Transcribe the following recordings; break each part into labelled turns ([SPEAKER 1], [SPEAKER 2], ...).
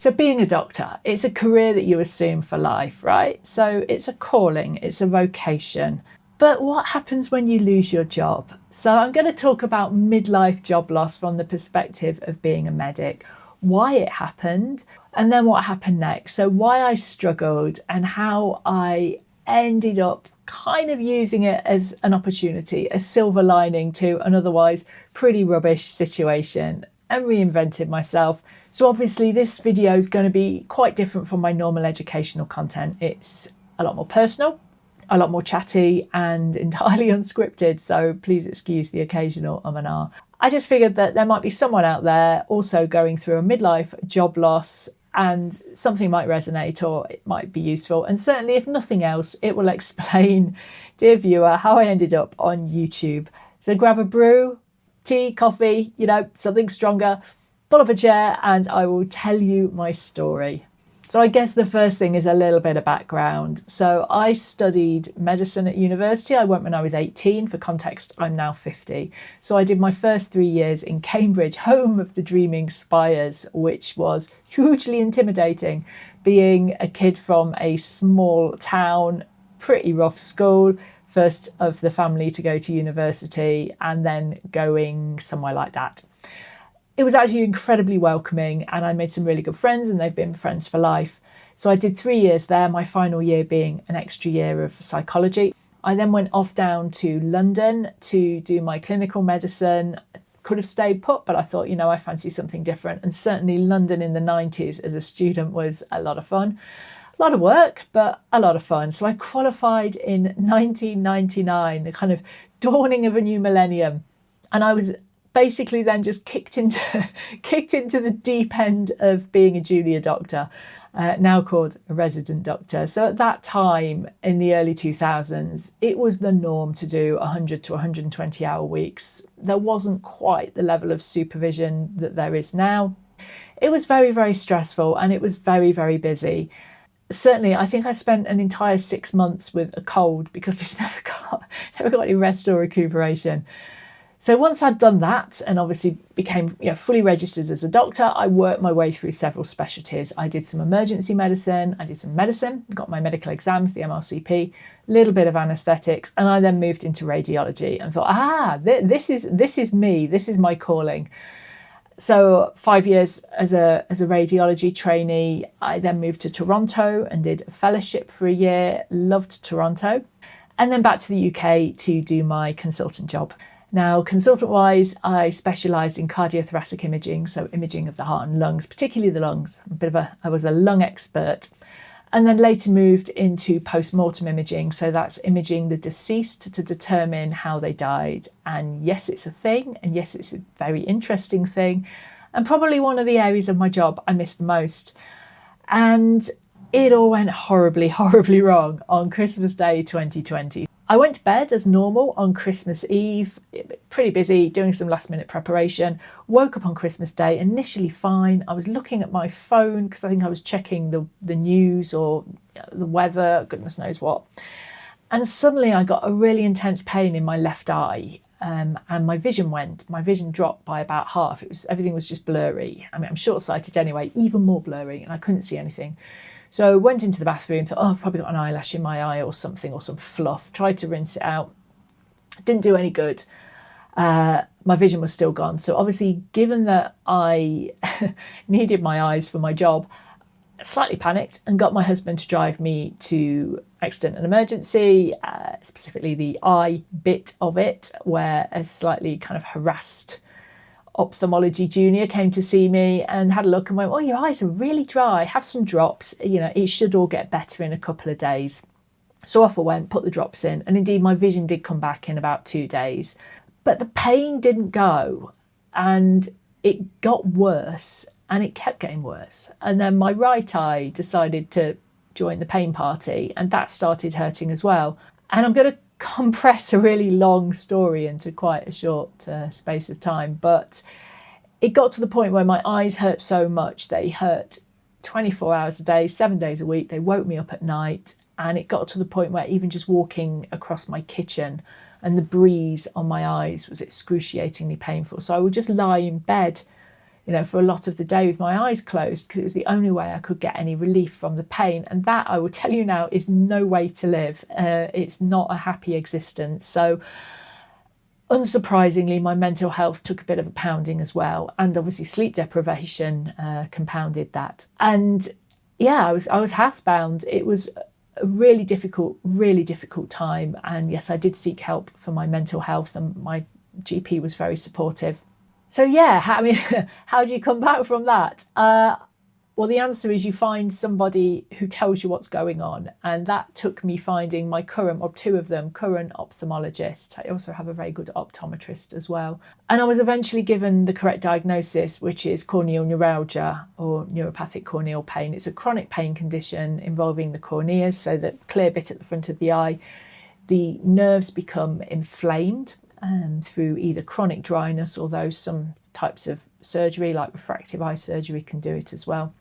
[SPEAKER 1] So being a doctor, it's a career that you assume for life, right? So it's a calling, it's a vocation. But what happens when you lose your job? So I'm going to talk about midlife job loss from the perspective of being a medic, why it happened, and then what happened next. So why I struggled and how I ended up kind of using it as an opportunity, a silver lining to an otherwise pretty rubbish situation, and reinvented myself. So obviously this video is going to be quite different from my normal educational content. It's a lot more personal, a lot more chatty, and entirely unscripted, so please excuse the occasional and ah. I just figured that there might be someone out there also going through a midlife job loss and something might resonate or it might be useful. And certainly if nothing else, it will explain, dear viewer, how I ended up on YouTube. So grab a brew, tea, coffee, something stronger, pull up a chair and I will tell you my story. So I guess the first thing is a little bit of background. So I studied medicine at university. I went when I was 18. For context, I'm now 50. So I did my first 3 years in Cambridge, home of the Dreaming Spires, which was hugely intimidating. Being a kid from a small town, pretty rough school, first of the family to go to university and then going somewhere like that. It was actually incredibly welcoming and I made some really good friends and they've been friends for life. So I did 3 years there, my final year being an extra year of psychology. I then went off down to London to do my clinical medicine. Could have stayed put, but I thought, I fancy something different. And certainly London in the 90s as a student was a lot of fun. A lot of work, but a lot of fun. So I qualified in 1999, the kind of dawning of a new millennium. And I was basically then just kicked into the deep end of being a junior doctor, now called a resident doctor. So at that time in the early 2000s, it was the norm to do 100 to 120 hour weeks. There wasn't quite the level of supervision that there is now. It was very, very stressful and it was very, very busy. Certainly, I think I spent an entire 6 months with a cold because we never got any rest or recuperation. So once I'd done that and obviously became fully registered as a doctor, I worked my way through several specialties. I did some emergency medicine, I did some medicine, got my medical exams, the MRCP, a little bit of anaesthetics, and I then moved into radiology and thought, this is me, this is my calling. So 5 years as a radiology trainee, I then moved to Toronto and did a fellowship for a year, loved Toronto, and then back to the UK to do my consultant job. Now, consultant-wise, I specialised in cardiothoracic imaging, so imaging of the heart and lungs, particularly the lungs. I was a lung expert. And then later moved into post-mortem imaging, so that's imaging the deceased to determine how they died. And yes, it's a thing, and yes, it's a very interesting thing, and probably one of the areas of my job I missed the most. And it all went horribly, horribly wrong on Christmas Day 2020. I went to bed as normal on Christmas Eve, pretty busy, doing some last minute preparation, woke up on Christmas Day, initially fine. I was looking at my phone because I think I was checking the news or the weather, goodness knows what. And suddenly I got a really intense pain in my left eye and my vision dropped by about half. Everything was just blurry. I mean, I'm short-sighted anyway, even more blurry, and I couldn't see anything. So went into the bathroom, thought, I've probably got an eyelash in my eye or something, or some fluff. Tried to rinse it out. Didn't do any good. My vision was still gone. So obviously, given that I needed my eyes for my job, slightly panicked and got my husband to drive me to accident and emergency, specifically the eye bit of it, where a slightly kind of harassed ophthalmology junior came to see me and had a look and went, your eyes are really dry, have some drops, it should all get better in a couple of days. So off I went, put the drops in, and indeed my vision did come back in about 2 days. But the pain didn't go and it got worse and it kept getting worse. And then my right eye decided to join the pain party and that started hurting as well. And I'm going to compress a really long story into quite a short space of time, but it got to the point where my eyes hurt so much. They hurt 24 hours a day, 7 days a week. They woke me up at night, and it got to the point where even just walking across my kitchen and the breeze on my eyes was excruciatingly painful. So I would just lie in bed for a lot of the day with my eyes closed, because it was the only way I could get any relief from the pain. And that, I will tell you now, is no way to live. It's not a happy existence. So unsurprisingly, my mental health took a bit of a pounding as well. And obviously sleep deprivation compounded that. And yeah, I was housebound. It was a really difficult time. And yes, I did seek help for my mental health, and my GP was very supportive. So yeah, how do you come back from that? Well, the answer is you find somebody who tells you what's going on. And that took me finding my current ophthalmologist. I also have a very good optometrist as well. And I was eventually given the correct diagnosis, which is corneal neuralgia, or neuropathic corneal pain. It's a chronic pain condition involving the corneas, so the clear bit at the front of the eye. The nerves become inflamed through either chronic dryness, although some types of surgery like refractive eye surgery can do it as well.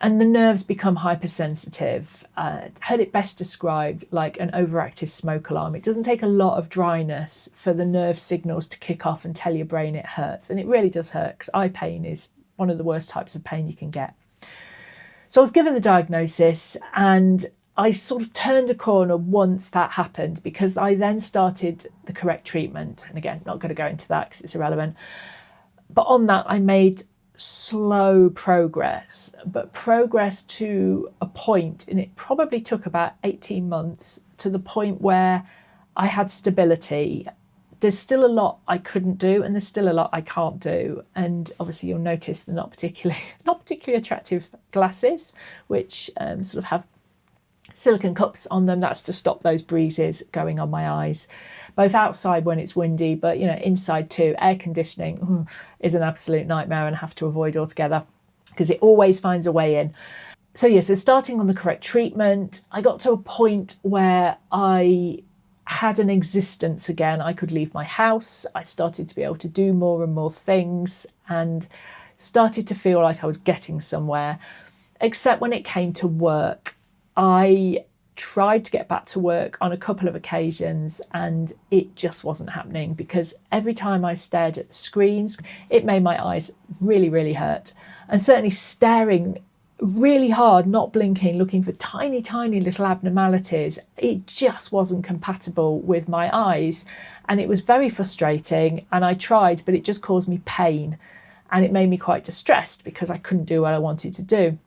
[SPEAKER 1] And the nerves become hypersensitive. I heard it best described like an overactive smoke alarm. It doesn't take a lot of dryness for the nerve signals to kick off and tell your brain it hurts. And it really does hurt, because eye pain is one of the worst types of pain you can get. So I was given the diagnosis, and I sort of turned a corner once that happened, because I then started the correct treatment. And again, not going to go into that because it's irrelevant. But on that, I made slow progress, but progress to a point, and it probably took about 18 months, to the point where I had stability. There's still a lot I couldn't do, and there's still a lot I can't do. And obviously you'll notice they're not particularly attractive glasses, which sort of have silicone cups on them. That's to stop those breezes going on my eyes, both outside when it's windy, but inside too. Air conditioning is an absolute nightmare, and I have to avoid altogether because it always finds a way in. So starting on the correct treatment, I got to a point where I had an existence again. I could leave my house. I started to be able to do more and more things, and started to feel like I was getting somewhere, except when it came to work. I tried to get back to work on a couple of occasions, and it just wasn't happening, because every time I stared at the screens, it made my eyes really, really hurt. And certainly staring really hard, not blinking, looking for tiny, tiny little abnormalities, it just wasn't compatible with my eyes. And it was very frustrating, and I tried, but it just caused me pain, and it made me quite distressed because I couldn't do what I wanted to do.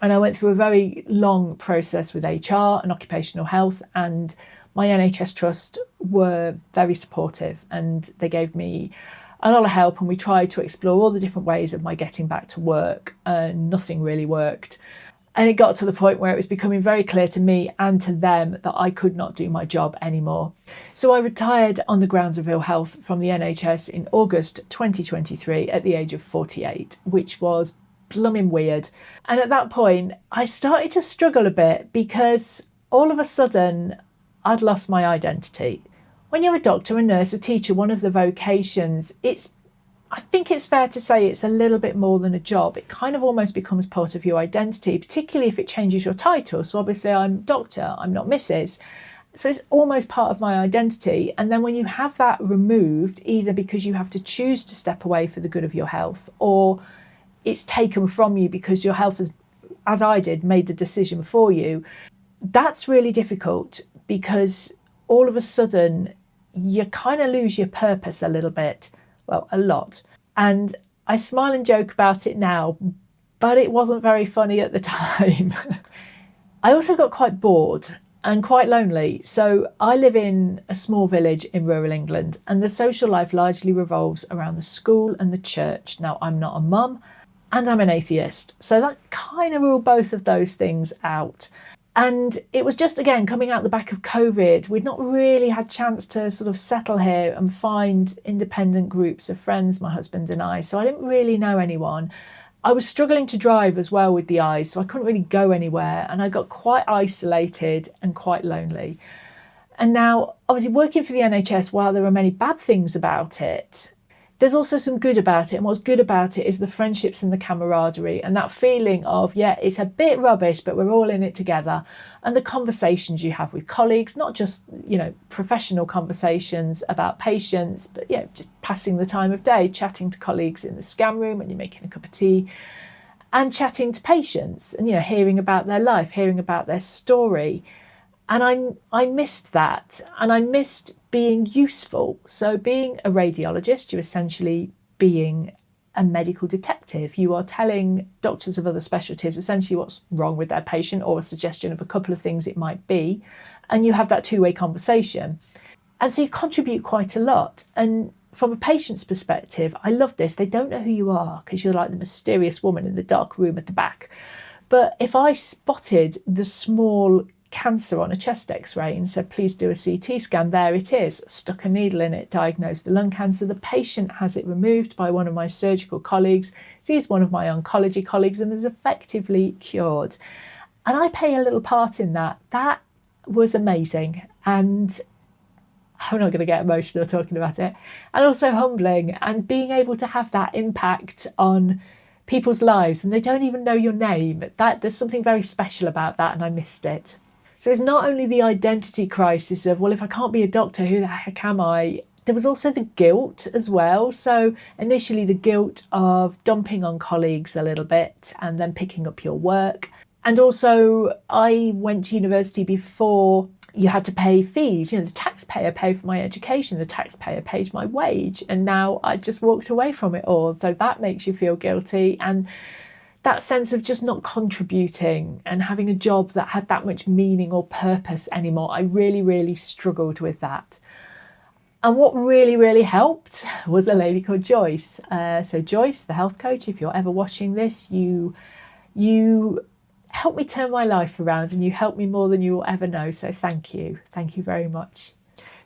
[SPEAKER 1] And I went through a very long process with HR and occupational health, and my NHS trust were very supportive, and they gave me a lot of help, and we tried to explore all the different ways of my getting back to work, and nothing really worked. And it got to the point where it was becoming very clear to me and to them that I could not do my job anymore. So I retired on the grounds of ill health from the NHS in August 2023 at the age of 48, which was blooming weird. And at that point, I started to struggle a bit, because all of a sudden I'd lost my identity. When you're a doctor, a nurse, a teacher, one of the vocations, I think it's fair to say it's a little bit more than a job. It kind of almost becomes part of your identity, particularly if it changes your title. So obviously I'm doctor, I'm not Mrs. So it's almost part of my identity. And then when you have that removed, either because you have to choose to step away for the good of your health, or it's taken from you because your health has, as I did, made the decision for you, that's really difficult, because all of a sudden you kind of lose your purpose a little bit. Well, a lot. And I smile and joke about it now, but it wasn't very funny at the time. I also got quite bored and quite lonely. So I live in a small village in rural England, and the social life largely revolves around the school and the church. Now, I'm not a mum, and I'm an atheist, so that kind of ruled both of those things out. And it was just, again, coming out the back of COVID, we'd not really had a chance to sort of settle here and find independent groups of friends, my husband and I, so I didn't really know anyone. I was struggling to drive as well with the eyes, so I couldn't really go anywhere, and I got quite isolated and quite lonely. And now, obviously, working for the NHS, while there are many bad things about it, there's also some good about it. And what's good about it is the friendships and the camaraderie and that feeling of, yeah, it's a bit rubbish, but we're all in it together. And the conversations you have with colleagues, not just, professional conversations about patients, but just passing the time of day, chatting to colleagues in the scan room when you're making a cup of tea, and chatting to patients and, hearing about their life, hearing about their story. And I missed that, and I missed being useful. So being a radiologist, you're essentially being a medical detective. You are telling doctors of other specialties essentially what's wrong with their patient, or a suggestion of a couple of things it might be. And you have that two-way conversation. And so you contribute quite a lot. And from a patient's perspective, I love this. They don't know who you are because you're like the mysterious woman in the dark room at the back. But if I spotted the small cancer on a chest x-ray and said, please do a CT scan, there it is, stuck a needle in it, diagnosed the lung cancer, the patient has it removed by one of my surgical colleagues, sees one of my oncology colleagues, and is effectively cured. And I play a little part in that. That was amazing. And I'm not going to get emotional talking about it. And also humbling, and being able to have that impact on people's lives and they don't even know your name. There's something very special about that, and I missed it. So it's not only the identity crisis of, well, if I can't be a doctor, who the heck am I? There was also the guilt as well. So initially the guilt of dumping on colleagues a little bit and then picking up your work. And also I went to university before you had to pay fees. The taxpayer paid for my education, the taxpayer paid my wage. And now I just walked away from it all. So that makes you feel guilty. And that sense of just not contributing and having a job that had that much meaning or purpose anymore. I really, really struggled with that. And what really, really helped was a lady called Joyce. So Joyce, the health coach, if you're ever watching this, you helped me turn my life around, and you helped me more than you will ever know. So thank you. Thank you very much.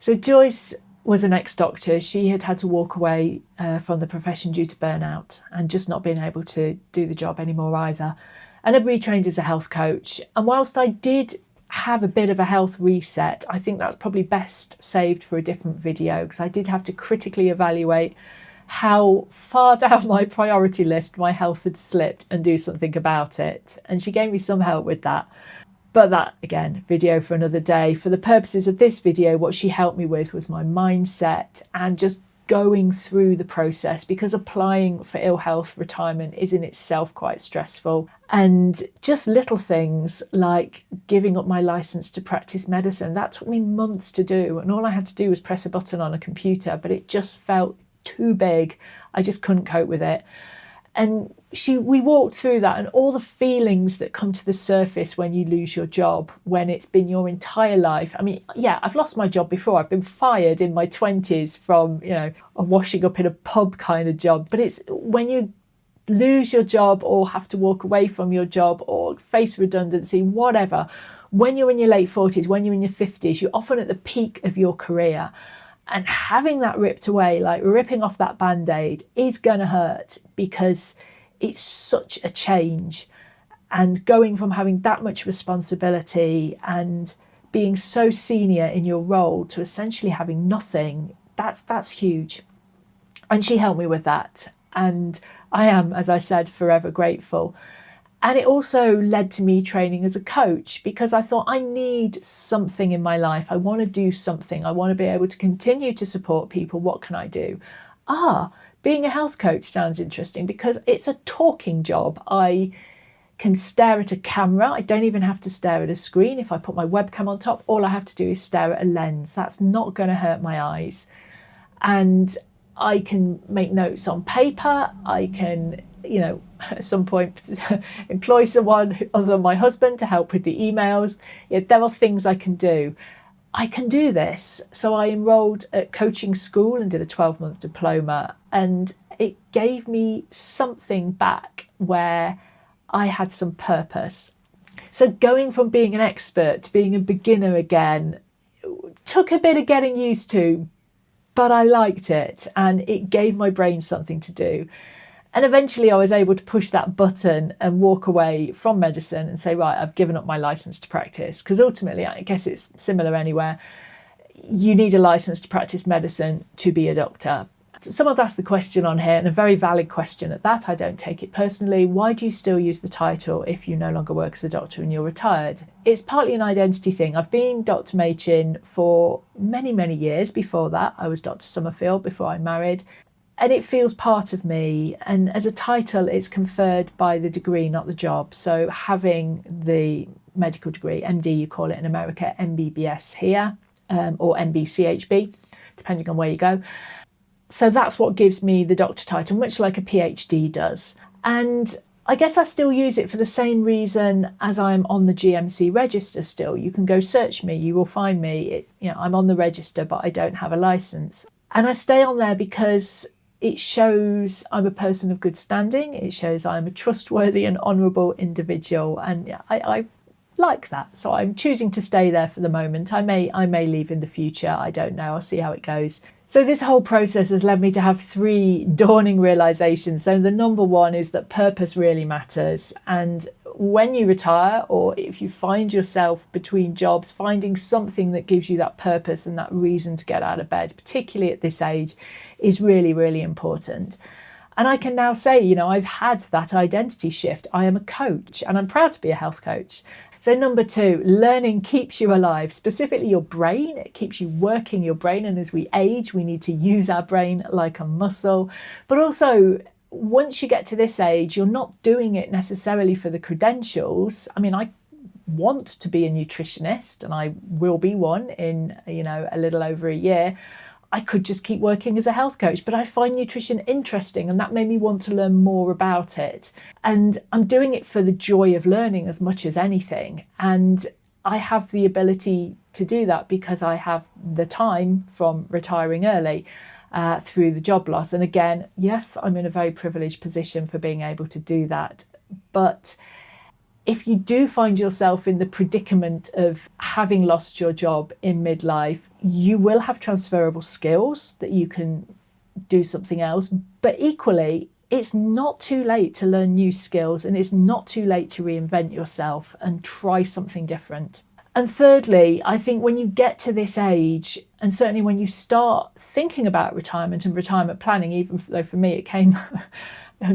[SPEAKER 1] So Joyce was an ex-doctor. She had to walk away from the profession due to burnout and just not being able to do the job anymore either. And had retrained as a health coach. And whilst I did have a bit of a health reset, I think that's probably best saved for a different video, because I did have to critically evaluate how far down my priority list my health had slipped and do something about it. And she gave me some help with that. But that, again, video for another day. For the purposes of this video, what she helped me with was my mindset and just going through the process, because applying for ill health retirement is in itself quite stressful. And just little things like giving up my license to practice medicine, that took me months to do. And all I had to do was press a button on a computer, but it just felt too big. I just couldn't cope with it. And we walked through that, and all the feelings that come to the surface when you lose your job, when it's been your entire life. I mean, yeah, I've lost my job before. I've been fired in my 20s from, a washing up in a pub kind of job. But it's when you lose your job or have to walk away from your job or face redundancy, whatever, when you're in your late 40s, when you're in your 50s, you're often at the peak of your career. And having that ripped away, like ripping off that Band-Aid, is going to hurt, because it's such a change. And going from having that much responsibility and being so senior in your role to essentially having nothing, that's huge. And she helped me with that. And I am, as I said, forever grateful. And it also led to me training as a coach, because I thought, I need something in my life. I want to do something. I want to be able to continue to support people. What can I do? Being a health coach sounds interesting, because it's a talking job. I can stare at a camera. I don't even have to stare at a screen. If I put my webcam on top, all I have to do is stare at a lens. That's not going to hurt my eyes. And I can make notes on paper. I can, at some point employ someone other than my husband to help with the emails. There are things I can do. I can do this. So I enrolled at coaching school and did a 12-month diploma, and it gave me something back where I had some purpose. So going from being an expert to being a beginner again took a bit of getting used to, but I liked it, and it gave my brain something to do. And eventually I was able to push that button and walk away from medicine and say, right, I've given up my license to practice. Because ultimately, I guess it's similar anywhere. You need a license to practice medicine to be a doctor. Someone's asked the question on here, and a very valid question at that. I don't take it personally. Why do you still use the title if you no longer work as a doctor and you're retired? It's partly an identity thing. I've been Dr. Machin for many, many years. Before that, I was Dr. Summerfield before I married. And it feels part of me. And as a title, it's conferred by the degree, not the job. So having the medical degree, MD, you call it in America, MBBS here, or MBCHB, depending on where you go. So that's what gives me the doctor title, much like a PhD does. And I guess I still use it for the same reason as I'm on the GMC register still. You can go search me, you will find me. I'm on the register, but I don't have a license. And I stay on there because it shows I'm a person of good standing. It shows I'm a trustworthy and honourable individual. And I like that. So I'm choosing to stay there for the moment. I may leave in the future. I don't know. I'll see how it goes. So this whole process has led me to have 3 dawning realizations. So the number one is that purpose really matters. And when you retire, or if you find yourself between jobs, finding something that gives you that purpose and that reason to get out of bed, particularly at this age, is really, really important. And I can now say, I've had that identity shift. I am a coach, and I'm proud to be a health coach. So number 2, learning keeps you alive, specifically your brain. It keeps you working your brain. And as we age, we need to use our brain like a muscle. But also, once you get to this age, you're not doing it necessarily for the credentials. I mean, I want to be a nutritionist, and I will be one in, a little over a year. I could just keep working as a health coach, but I find nutrition interesting, and that made me want to learn more about it. And I'm doing it for the joy of learning as much as anything. And I have the ability to do that because I have the time from retiring early through the job loss. And again, yes, I'm in a very privileged position for being able to do that. But if you do find yourself in the predicament of having lost your job in midlife, you will have transferable skills that you can do something else. But equally, it's not too late to learn new skills, and it's not too late to reinvent yourself and try something different. And thirdly, I think when you get to this age, and certainly when you start thinking about retirement and retirement planning, even though for me it came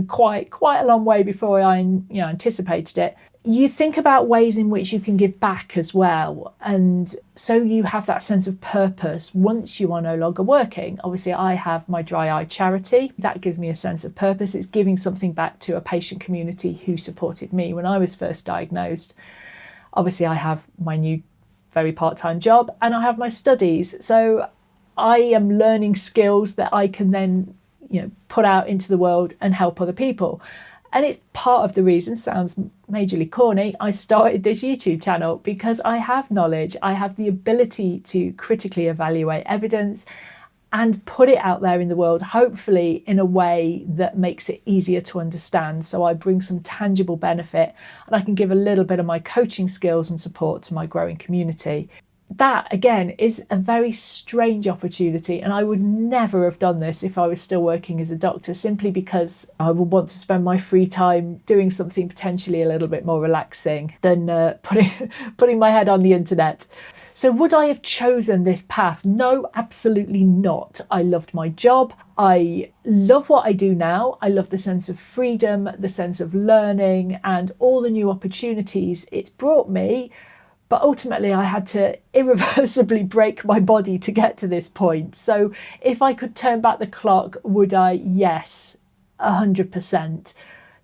[SPEAKER 1] quite a long way before I anticipated it, you think about ways in which you can give back as well. And so you have that sense of purpose once you are no longer working. Obviously, I have my dry eye charity. That gives me a sense of purpose. It's giving something back to a patient community who supported me when I was first diagnosed. Obviously, I have my new very part-time job, and I have my studies. So I am learning skills that I can then, put out into the world and help other people. And it's part of the reason, sounds majorly corny, I started this YouTube channel, because I have knowledge. I have the ability to critically evaluate evidence and put it out there in the world, hopefully in a way that makes it easier to understand. So I bring some tangible benefit, and I can give a little bit of my coaching skills and support to my growing community. That, again, is a very strange opportunity, and I would never have done this if I was still working as a doctor, simply because I would want to spend my free time doing something potentially a little bit more relaxing than putting my head on the internet. So would I have chosen this path? No, absolutely not. I loved my job. I love what I do now. I love the sense of freedom, the sense of learning, and all the new opportunities it's brought me. But ultimately, I had to irreversibly break my body to get to this point. So if I could turn back the clock, would I? Yes, 100%.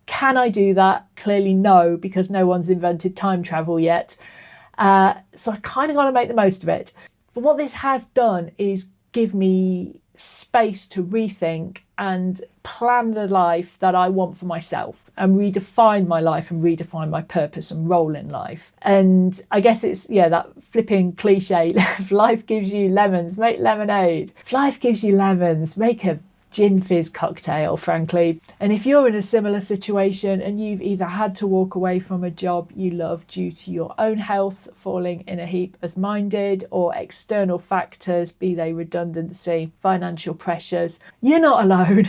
[SPEAKER 1] Can I do that? Clearly no, because no one's invented time travel yet. So I kind of got to make the most of it. But what this has done is give me space to rethink and plan the life that I want for myself, and redefine my life and redefine my purpose and role in life. And I guess it's, that flipping cliche, if life gives you lemons, make lemonade. If life gives you lemons, make a gin fizz cocktail, frankly. And if you're in a similar situation and you've either had to walk away from a job you love due to your own health falling in a heap as mine did, or external factors, be they redundancy, financial pressures, you're not alone.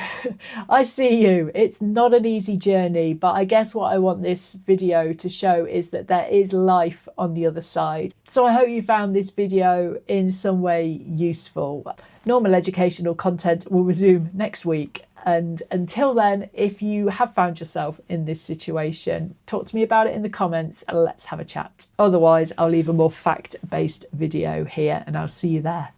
[SPEAKER 1] I see you. It's not an easy journey, but I guess what I want this video to show is that there is life on the other side. So I hope you found this video in some way useful. Normal educational content will resume next week. And until then, if you have found yourself in this situation, talk to me about it in the comments and let's have a chat. Otherwise, I'll leave a more fact-based video here and I'll see you there.